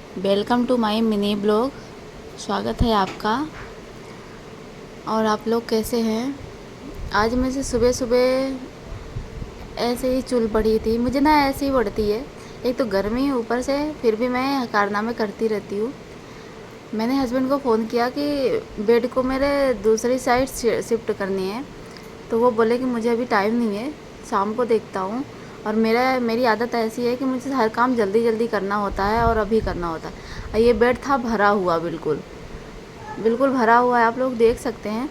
Welcome to my mini blog. स्वागत है आपका। और आप लोग कैसे हैं? आज मुझे सुबह सुबह ऐसे ही चुल पड़ी थी। मुझे ना ऐसे ही पड़ती है, एक तो गर्मी ऊपर से, फिर भी मैं कारनामे करती रहती हूँ। मैंने हस्बैंड को फ़ोन किया कि बेड को मेरे दूसरी साइड शिफ्ट करनी है, तो वो बोले कि मुझे अभी टाइम नहीं है, शाम को देखता हूँ। और मेरी आदत ऐसी है कि मुझे हर काम जल्दी जल्दी करना होता है और अभी करना होता है। और ये बेड था भरा हुआ, बिल्कुल बिल्कुल भरा हुआ है। आप लोग देख सकते हैं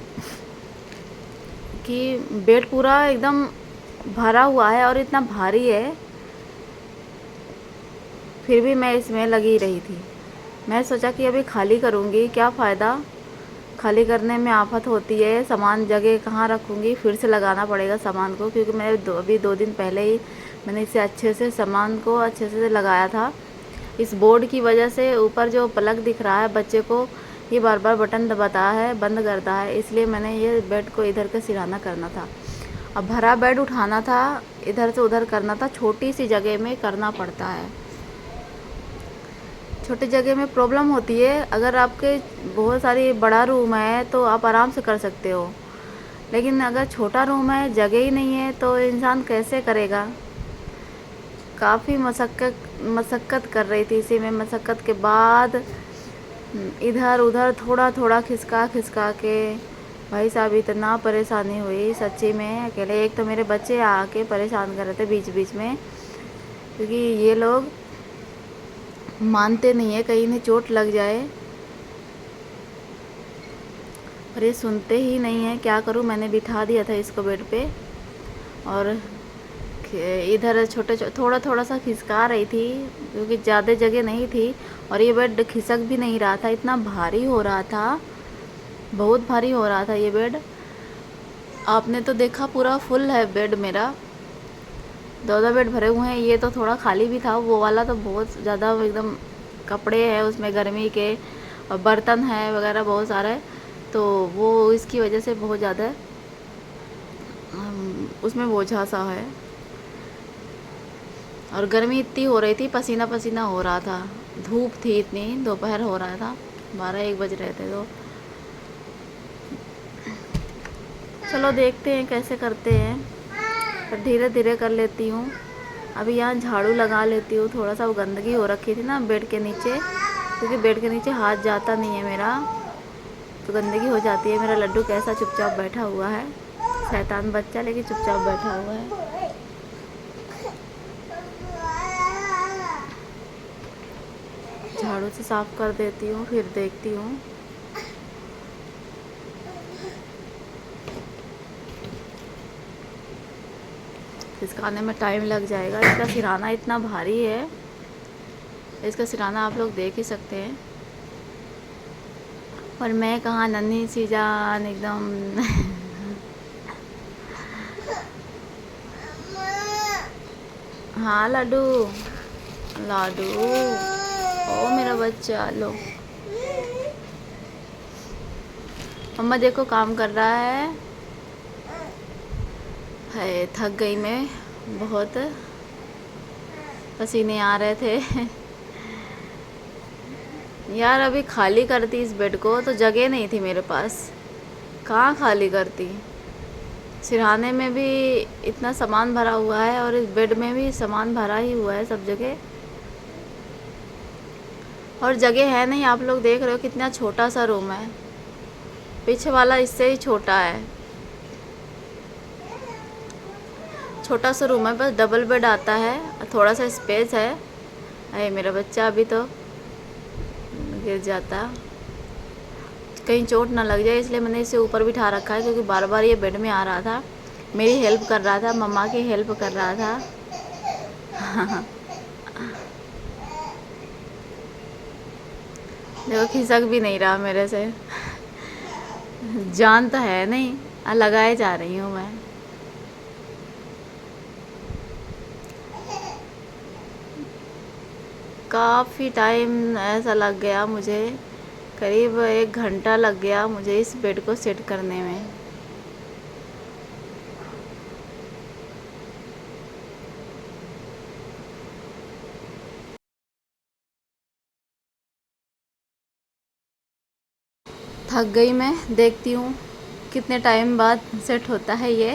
कि बेड पूरा एकदम भरा हुआ है और इतना भारी है, फिर भी मैं इसमें लगी रही थी। मैं सोचा कि अभी खाली करूँगी, क्या फ़ायदा, खाली करने में आफत होती है, सामान जगह कहाँ रखूँगी, फिर से लगाना पड़ेगा सामान को, क्योंकि मैं अभी 2 दिन पहले ही मैंने इसे अच्छे से सामान को अच्छे से लगाया था। इस बोर्ड की वजह से ऊपर जो प्लग दिख रहा है बच्चे को, ये बार बार बटन दबाता है, बंद करता है, इसलिए मैंने ये बेड को इधर का सिराना करना था। अब भरा बेड उठाना था, इधर से उधर करना था, छोटी सी जगह में करना पड़ता है। छोटी जगह में प्रॉब्लम होती है। अगर आपके बहुत सारी बड़ा रूम है तो आप आराम से कर सकते हो, लेकिन अगर छोटा रूम है, जगह ही नहीं है, तो इंसान कैसे करेगा। काफ़ी मशक्क़त कर रही थी इसी में। मशक्क़त के बाद इधर उधर थोड़ा थोड़ा खिसका खिसका के, भाई साहब इतना परेशानी हुई सच्ची में अकेले। एक तो मेरे बच्चे आके परेशान कर रहे थे बीच बीच में, क्योंकि ये लोग मानते नहीं है, कहीं इन्हें चोट लग जाए, और ये सुनते ही नहीं है। क्या करूं, मैंने बिठा दिया था इसको बेड पे, और इधर थोड़ा थोड़ा सा खिसका रही थी, क्योंकि ज़्यादा जगह नहीं थी। और ये बेड खिसक भी नहीं रहा था, इतना भारी हो रहा था, बहुत भारी हो रहा था ये बेड। आपने तो देखा पूरा फुल है बेड मेरा, 2 बेड भरे हुए हैं। ये तो थोड़ा खाली भी था, वो वाला तो बहुत ज़्यादा एकदम कपड़े हैं उसमें गर्मी के, और बर्तन है वगैरह बहुत सारे, तो वो इसकी वजह से बहुत ज़्यादा उसमें बोझा सा है। और गर्मी इतनी हो रही थी, पसीना पसीना हो रहा था, धूप थी इतनी, दोपहर हो रहा था, 12-1 बज रहे थे। तो चलो देखते हैं कैसे करते हैं, पर धीरे धीरे कर लेती हूँ। अभी यहाँ झाड़ू लगा लेती हूँ। थोड़ा सा वो गंदगी हो रखी थी ना बेड के नीचे, क्योंकि बेड के नीचे हाथ जाता नहीं है मेरा, तो गंदगी हो जाती है। मेरा लड्डू कैसा चुपचाप बैठा हुआ है, शैतान बच्चा, लेकिन चुपचाप बैठा हुआ है। झाड़ू से साफ कर देती हूँ, फिर देखती हूँ। इसका आने में टाइम लग जाएगा। इसका सिराना इतना भारी है, इसका सिराना आप लोग देख ही सकते हैं। और मैं कहाँ, नन्ही सी जान एकदम हाँ लड्डू, लाडू, ओ मेरा बच्चा, लो मम्मा देखो काम कर रहा है। थक गई मैं बहुत, पसीने आ रहे थे यार अभी खाली करती इस बेड को तो जगह नहीं थी मेरे पास, कहाँ खाली करती। सिरहाने में भी इतना सामान भरा हुआ है, और इस बेड में भी सामान भरा ही हुआ है सब जगह, और जगह है नहीं। आप लोग देख रहे हो कितना छोटा सा रूम है, पीछे वाला इससे ही छोटा है, छोटा सा रूम है, बस डबल बेड आता है, थोड़ा सा स्पेस है। अरे मेरा बच्चा अभी तो गिर जाता, कहीं चोट ना लग जाए, इसलिए मैंने इसे ऊपर बिठा रखा है, क्योंकि बार बार ये बेड में आ रहा था, मेरी हेल्प कर रहा था, मम्मा की हेल्प कर रहा था देखो खिसक भी नहीं रहा मेरे से जान तो है नहीं, लगाए जा रही हूँ मैं। काफ़ी टाइम ऐसा लग गया मुझे, करीब 1 घंटा लग गया मुझे इस बेड को सेट करने में। थक गई मैं, देखती हूँ कितने टाइम बाद सेट होता है ये।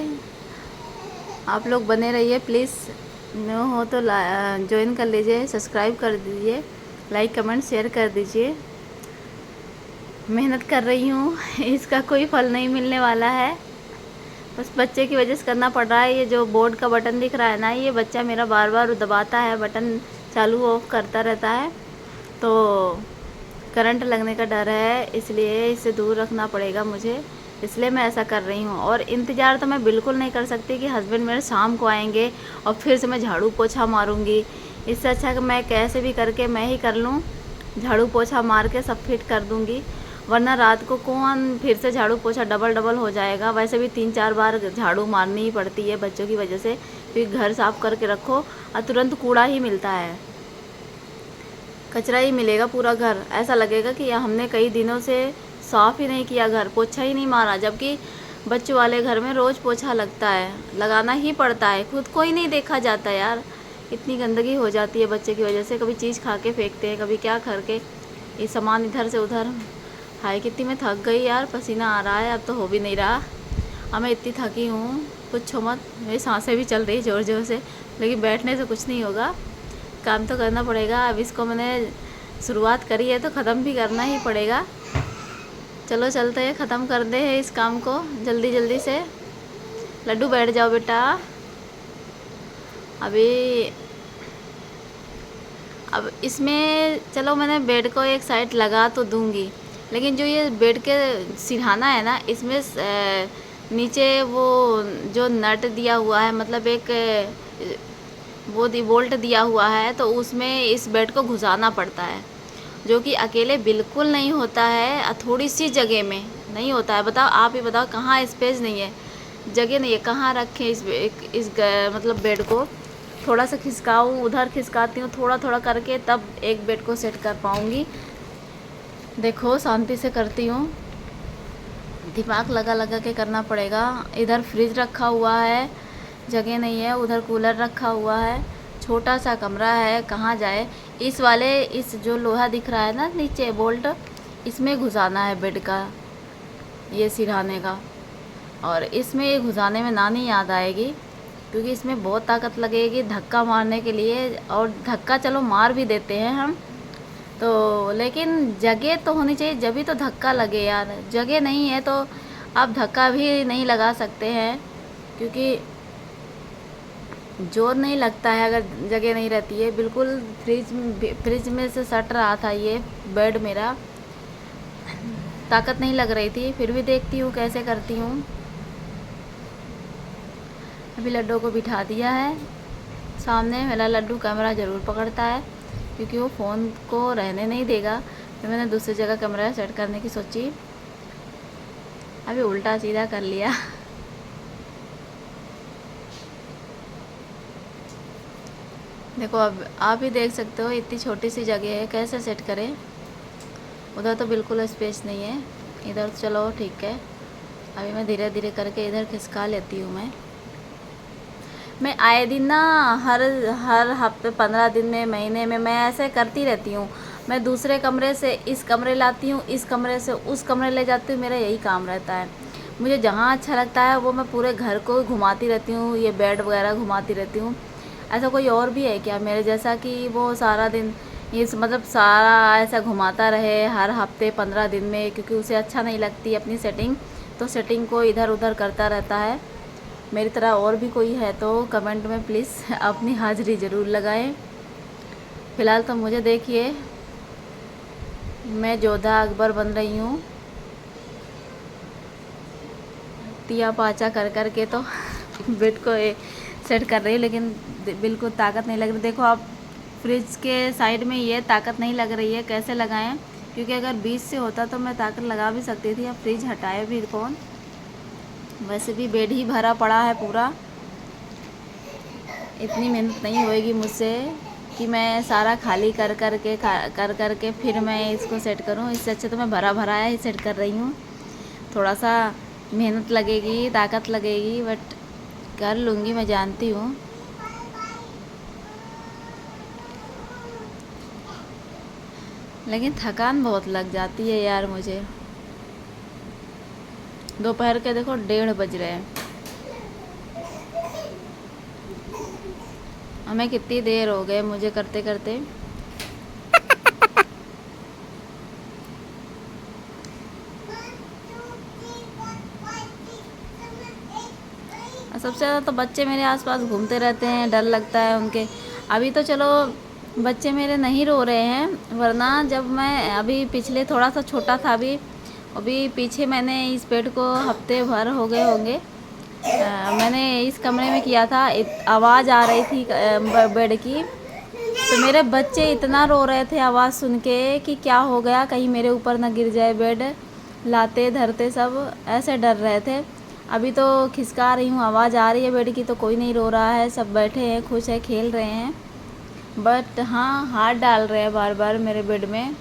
आप लोग बने रहिए प्लीज़, न्यू हो तो ज्वाइन कर लीजिए, सब्सक्राइब कर दीजिए, लाइक कमेंट शेयर कर दीजिए। मेहनत कर रही हूँ इसका कोई फल नहीं मिलने वाला है, बस बच्चे की वजह से करना पड़ रहा है। ये जो बोर्ड का बटन दिख रहा है ना, ये बच्चा मेरा बार बार दबाता है, बटन चालू ऑफ करता रहता है, तो करंट लगने का डर है, इसलिए इसे दूर रखना पड़ेगा मुझे, इसलिए मैं ऐसा कर रही हूँ। और इंतज़ार तो मैं बिल्कुल नहीं कर सकती कि हस्बैंड मेरे शाम को आएंगे और फिर से मैं झाड़ू पोछा मारूंगी। इससे अच्छा कि मैं कैसे भी करके मैं ही कर लूँ, झाड़ू पोछा मार के सब फिट कर दूँगी, वरना रात को कौन फिर से झाड़ू पोछा डबल डबल हो जाएगा। वैसे भी 3-4 बार झाड़ू मारनी ही पड़ती है बच्चों की वजह से, क्योंकि घर साफ़ करके रखो और तुरंत कूड़ा ही मिलता है, कचरा ही मिलेगा पूरा घर। ऐसा लगेगा कि हमने कई दिनों से साफ़ ही नहीं किया, घर पोछा ही नहीं मारा, जबकि बच्चों वाले घर में रोज़ पोछा लगता है, लगाना ही पड़ता है, खुद को ही नहीं देखा जाता यार। इतनी गंदगी हो जाती है बच्चे की वजह से, कभी चीज़ खा के फेंकते हैं, कभी क्या करके, ये सामान इधर से उधर। हाय कितनी मैं थक गई यार, पसीना आ रहा है, अब तो हो भी नहीं रहा। अब मैं इतनी थकी हूँ कुछ मत, मेरी सांसें भी चल रही ज़ोर ज़ोर से, लेकिन बैठने से कुछ नहीं होगा, काम तो करना पड़ेगा। अब इसको मैंने शुरुआत करी है तो ख़त्म भी करना ही पड़ेगा। चलो चलते हैं, ख़त्म कर दे है इस काम को जल्दी जल्दी से। लड्डू बैठ जाओ बेटा। अभी अब इसमें चलो मैंने बेड को एक साइड लगा तो दूंगी, लेकिन जो ये बेड के सिरहाना है ना, इसमें नीचे वो जो नट दिया हुआ है, मतलब एक वो बोल्ट दिया हुआ है, तो उसमें इस बेड को घुसाना पड़ता है, जो कि अकेले बिल्कुल नहीं होता है, थोड़ी सी जगह में नहीं होता है। बताओ, आप ही बताओ, कहाँ स्पेस नहीं है, जगह नहीं है, कहाँ रखें मतलब बेड को। थोड़ा सा खिसकाऊँ, उधर खिसकाती हूँ, थोड़ा थोड़ा करके, तब एक बेड को सेट कर पाऊँगी। देखो शांति से करती हूँ, दिमाग लगा लगा के करना पड़ेगा। इधर फ्रिज रखा हुआ है, जगह नहीं है, उधर कूलर रखा हुआ है, छोटा सा कमरा है, कहाँ जाए। इस जो लोहा दिख रहा है ना नीचे बोल्ट, इसमें घुसाना है बेड का, ये सिरहाने का, और इसमें ये घुसाने में नानी याद आएगी, क्योंकि इसमें बहुत ताकत लगेगी धक्का मारने के लिए। और धक्का चलो मार भी देते हैं हम तो, लेकिन जगह तो होनी चाहिए, जब भी तो धक्का लगे यार। जगह नहीं है तो आप धक्का भी नहीं लगा सकते हैं, क्योंकि जोर नहीं लगता है अगर जगह नहीं रहती है। बिल्कुल फ्रिज में से सट रहा था ये बेड मेरा, ताकत नहीं लग रही थी, फिर भी देखती हूँ कैसे करती हूँ। अभी लड्डू को बिठा दिया है सामने। मेरा लड्डू कैमरा ज़रूर पकड़ता है, क्योंकि वो फ़ोन को रहने नहीं देगा। फिर मैंने दूसरी जगह कैमरा सेट करने की सोची, अभी उल्टा सीधा कर लिया। देखो अब आप ही देख सकते हो, इतनी छोटी सी जगह है, कैसे सेट करें। उधर तो बिल्कुल स्पेस नहीं है, इधर चलो ठीक है। अभी मैं धीरे धीरे करके इधर खिसका लेती हूँ। मैं आए दिन ना, हर हफ्ते 15 दिन में, महीने में, मैं ऐसे करती रहती हूँ। मैं दूसरे कमरे से इस कमरे लाती हूँ, इस कमरे से उस कमरे ले जाती हूँ, मेरा यही काम रहता है। मुझे जहाँ अच्छा लगता है वो मैं पूरे घर को घुमाती रहती हूँ, ये बेड वगैरह घुमाती रहती हूँ। ऐसा कोई और भी है क्या मेरे जैसा कि वो सारा दिन मतलब सारा ऐसा घुमाता रहे हर हफ्ते 15 दिन में, क्योंकि उसे अच्छा नहीं लगती अपनी सेटिंग, तो सेटिंग को इधर उधर करता रहता है। मेरी तरह और भी कोई है तो कमेंट में प्लीज़ अपनी हाज़िरी ज़रूर लगाएं। फ़िलहाल तो मुझे देखिए, मैं जोधा अकबर बन रही हूँ, तिया पाचा कर कर के तो बेड को सेट कर रही हूँ, लेकिन बिल्कुल ताकत नहीं लग रही। देखो आप, फ्रिज के साइड में ये ताकत नहीं लग रही है, कैसे लगाएं, क्योंकि अगर बीच से होता तो मैं ताकत लगा भी सकती थी। अब फ्रिज हटाए भी कौन, वैसे भी बेड ही भरा पड़ा है पूरा, इतनी मेहनत नहीं होएगी मुझसे कि मैं सारा खाली कर कर के फिर मैं इसको सेट करूं। इससे अच्छा तो मैं भरा भरा ही सेट कर रही हूँ। थोड़ा सा मेहनत लगेगी, ताकत लगेगी, बट कर लूँगी, मैं जानती हूँ। लेकिन थकान बहुत लग जाती है यार मुझे। दोपहर के देखो 1:30 बज रहे हैं। हमें कितनी देर हो गए मुझे करते करते। सबसे ज़्यादा तो बच्चे मेरे आसपास घूमते रहते हैं, डर लगता है उनके। अभी तो चलो बच्चे मेरे नहीं रो रहे हैं, वरना जब मैं अभी पिछले थोड़ा सा छोटा था, अभी पीछे मैंने इस बेड को हफ्ते भर हो गए होंगे, मैंने इस कमरे में किया था। आवाज़ आ रही थी बेड की, तो मेरे बच्चे इतना रो रहे थे आवाज़ सुन के कि क्या हो गया, कहीं मेरे ऊपर ना गिर जाए बेड, लाते धरते सब ऐसे डर रहे थे। अभी तो खिसका रही हूँ, आवाज़ आ रही है बेड की, तो कोई नहीं रो रहा है, सब बैठे हैं, खुश है, खेल रहे हैं। बट हाँ, हाथ डाल रहे हैं बार बार मेरे बेड में।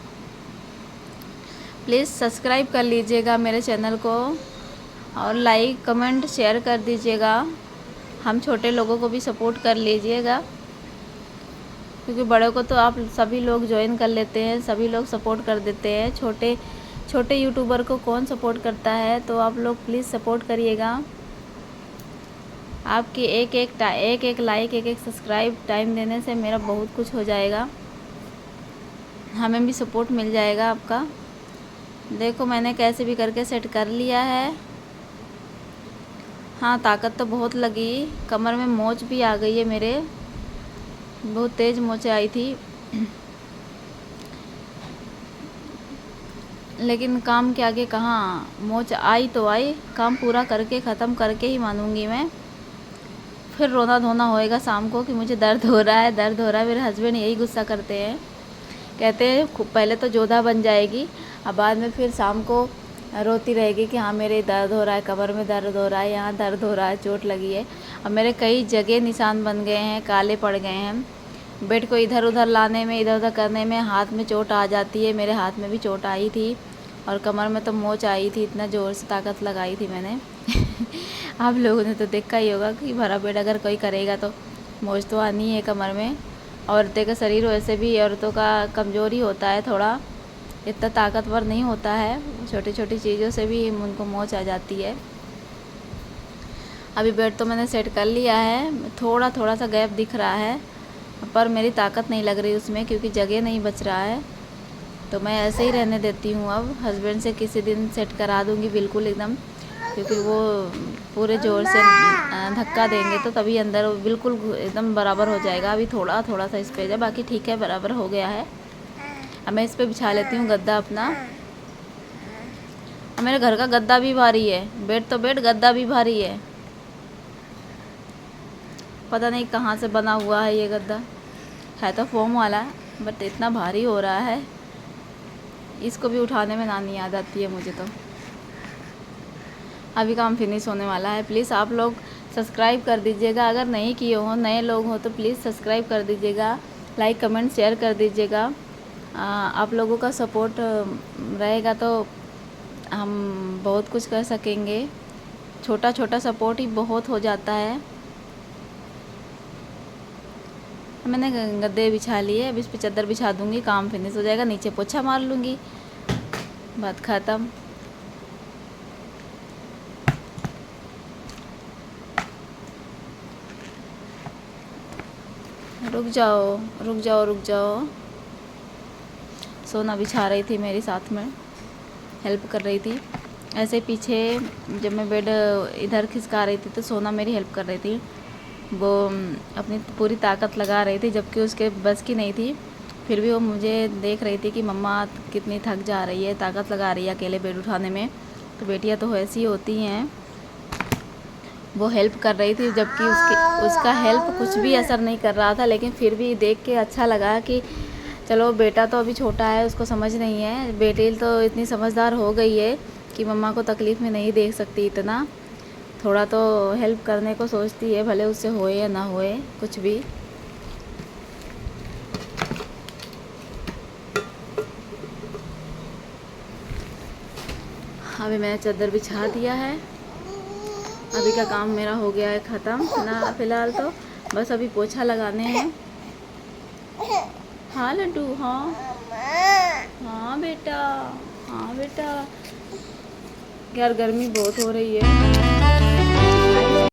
प्लीज़ सब्सक्राइब कर लीजिएगा मेरे चैनल को, और लाइक कमेंट शेयर कर दीजिएगा। हम छोटे लोगों को भी सपोर्ट कर लीजिएगा, क्योंकि बड़े को तो आप सभी लोग ज्वाइन कर लेते हैं, सभी लोग सपोर्ट कर देते हैं। छोटे छोटे यूट्यूबर को कौन सपोर्ट करता है, तो आप लोग प्लीज़ सपोर्ट करिएगा। आपकी एक एक लाइक, एक सब्सक्राइब टाइम देने से मेरा बहुत कुछ हो जाएगा, हमें भी सपोर्ट मिल जाएगा आपका। देखो मैंने कैसे भी करके सेट कर लिया है। हाँ, ताकत तो बहुत लगी, कमर में मोच भी आ गई है मेरे, बहुत तेज़ मोच आई थी। लेकिन काम के आगे कहाँ, मोच आई तो आई, काम पूरा करके ख़त्म करके ही मानूंगी मैं। फिर रोना धोना होएगा शाम को कि मुझे दर्द हो रहा है, दर्द हो रहा है। मेरे हस्बैंड यही गुस्सा करते हैं, कहते हैं पहले तो जोधा बन जाएगी, अब बाद में फिर शाम को रोती रहेगी कि हाँ मेरे दर्द हो रहा है, कमर में दर्द हो रहा है, यहाँ दर्द हो रहा है, चोट लगी है। अब मेरे कई जगह निशान बन गए हैं, काले पड़ गए हैं। बेड को इधर उधर लाने में, इधर उधर करने में हाथ में चोट आ जाती है। मेरे हाथ में भी चोट आई थी, और कमर में तो मोच आई थी, इतना ज़ोर से ताकत लगाई थी मैंने। आप लोगों ने तो देखा ही होगा कि भरा पेट अगर कोई करेगा तो मोच तो आनी है कमर में। औरतें का शरीर वैसे भी औरतों का कमज़ोरी होता है थोड़ा, इतना ताकतवर नहीं होता है, छोटी छोटी चीज़ों से भी उनको मोच आ जाती है। अभी बेड तो मैंने सेट कर लिया है, थोड़ा थोड़ा सा गैप दिख रहा है, पर मेरी ताकत नहीं लग रही उसमें, क्योंकि जगह नहीं बच रहा है, तो मैं ऐसे ही रहने देती हूँ। अब हस्बैंड से किसी दिन सेट करा दूँगी बिल्कुल एकदम, क्योंकि वो पूरे ज़ोर से धक्का देंगे तो तभी अंदर बिल्कुल एकदम बराबर हो जाएगा। अभी थोड़ा थोड़ा सा स्पेस है, बाकी ठीक है, बराबर हो गया है। अब मैं इस पर बिछा लेती हूँ गद्दा अपना। अब मेरे घर का गद्दा भी भारी है, बेड तो बेड, गद्दा भी भारी है, पता नहीं कहाँ से बना हुआ है ये गद्दा। है तो फोम वाला, बट इतना भारी हो रहा है, इसको भी उठाने में नानी याद आती है मुझे तो। अभी काम फिनिश होने वाला है। प्लीज़ आप लोग सब्सक्राइब कर दीजिएगा, अगर नहीं किए हो, नए लोग हो तो प्लीज़ सब्सक्राइब कर दीजिएगा, लाइक कमेंट शेयर कर दीजिएगा। आप लोगों का सपोर्ट रहेगा तो हम बहुत कुछ कर सकेंगे। छोटा छोटा सपोर्ट ही बहुत हो जाता है। मैंने गद्दे बिछा लिए, अब इस पर चादर बिछा दूँगी, काम फिनिश हो जाएगा, नीचे पोछा मार लूँगी, बात ख़त्म। रुक जाओ रुक जाओ रुक जाओ। सोना बिछा रही थी मेरे साथ में, हेल्प कर रही थी। ऐसे पीछे जब मैं बेड इधर खिसका रही थी तो सोना मेरी हेल्प कर रही थी, वो अपनी पूरी ताकत लगा रही थी, जबकि उसके बस की नहीं थी। फिर भी वो मुझे देख रही थी कि मम्मा कितनी थक जा रही है, ताकत लगा रही है अकेले बेड उठाने में। तो बेटियां तो ऐसी होती हैं, वो हेल्प कर रही थी, जबकि उसका हेल्प कुछ भी असर नहीं कर रहा था। लेकिन फिर भी देख के अच्छा लगा कि चलो बेटा तो अभी छोटा है, उसको समझ नहीं है, बेटी तो इतनी समझदार हो गई है कि मम्मा को तकलीफ़ में नहीं देख सकती इतना, थोड़ा तो हेल्प करने को सोचती है, भले उससे होए या ना होए कुछ भी। अभी मैंने चादर बिछा दिया है, अभी का काम मेरा हो गया है ख़त्म ना, फ़िलहाल तो बस अभी पोछा लगाने हैं। हाँ लड्डू, हाँ हाँ बेटा, हाँ बेटा। यार गर्मी बहुत हो रही है।